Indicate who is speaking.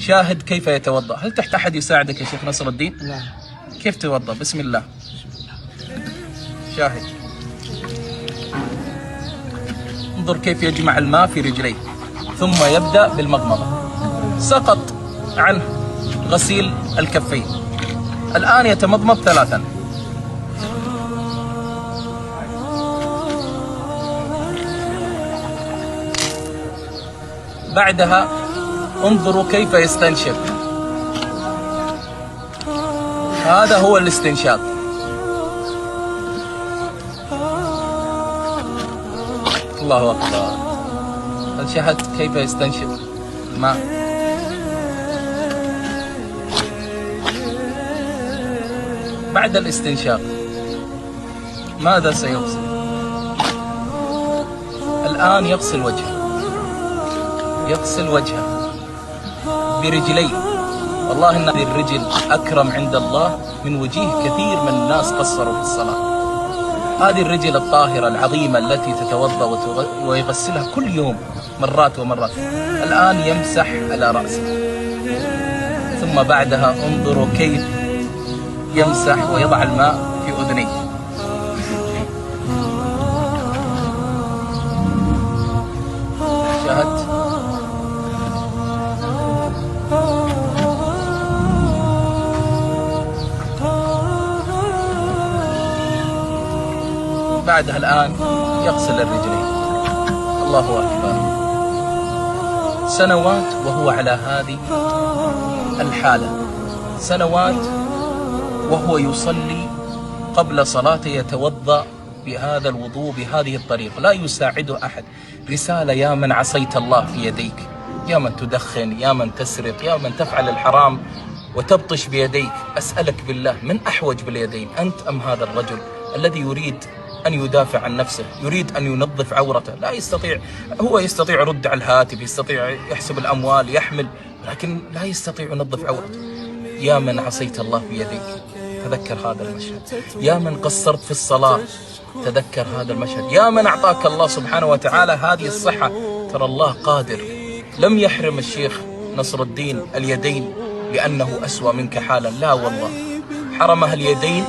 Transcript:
Speaker 1: شاهد كيف يتوضأ. هل تحت أحد يساعدك يا شيخ نصر الدين؟
Speaker 2: لا.
Speaker 1: كيف تتوضأ؟ بسم الله. شاهد، انظر كيف يجمع الماء في رجليه ثم يبدأ بالمضمضة. سقط عنه غسيل الكفين، الآن يتمضمض 3. بعدها انظروا كيف يستنشق. هذا هو الاستنشاق. الله أكبر. هل شاهدت كيف يستنشق الماء؟ بعد الاستنشاق ماذا سيغسل؟ الآن يغسل وجهه، يغسل وجهه برجليه. والله إن هذه الرجل أكرم عند الله من وجيه كثير من الناس قصروا في الصلاة. هذه الرجل الطاهرة العظيمة التي تتوضأ ويغسلها كل يوم مرات ومرات، الآن يمسح على رأسه. ثم بعدها انظروا كيف يمسح ويضع الماء في أذنيه. شاهدت؟ بعدها الآن يغسل الرجلين. الله أكبر. سنوات وهو على هذه الحالة، سنوات وهو يصلي قبل صلاته يتوضأ بهذا الوضوء بهذه الطريقة، لا يساعده أحد. رسالة: يا من عصيت الله في يديك، يا من تدخن، يا من تسرق، يا من تفعل الحرام وتبطش بيديك، أسألك بالله من أحوج باليدين، أنت أم هذا الرجل الذي يريد أن يدافع عن نفسه، يريد أن ينظف عورته، لا يستطيع. هو يستطيع يرد على الهاتف، يستطيع يحسب الأموال، يحمل، لكن لا يستطيع ينظف عورته. يا من عصيت الله بيديك، تذكر هذا المشهد. يا من قصرت في الصلاة، تذكر هذا المشهد. يا من أعطاك الله سبحانه وتعالى هذه الصحة، ترى الله قادر. لم يحرم الشيخ نصر الدين اليدين لأنه أسوأ منك حالا، لا والله، حرمها اليدين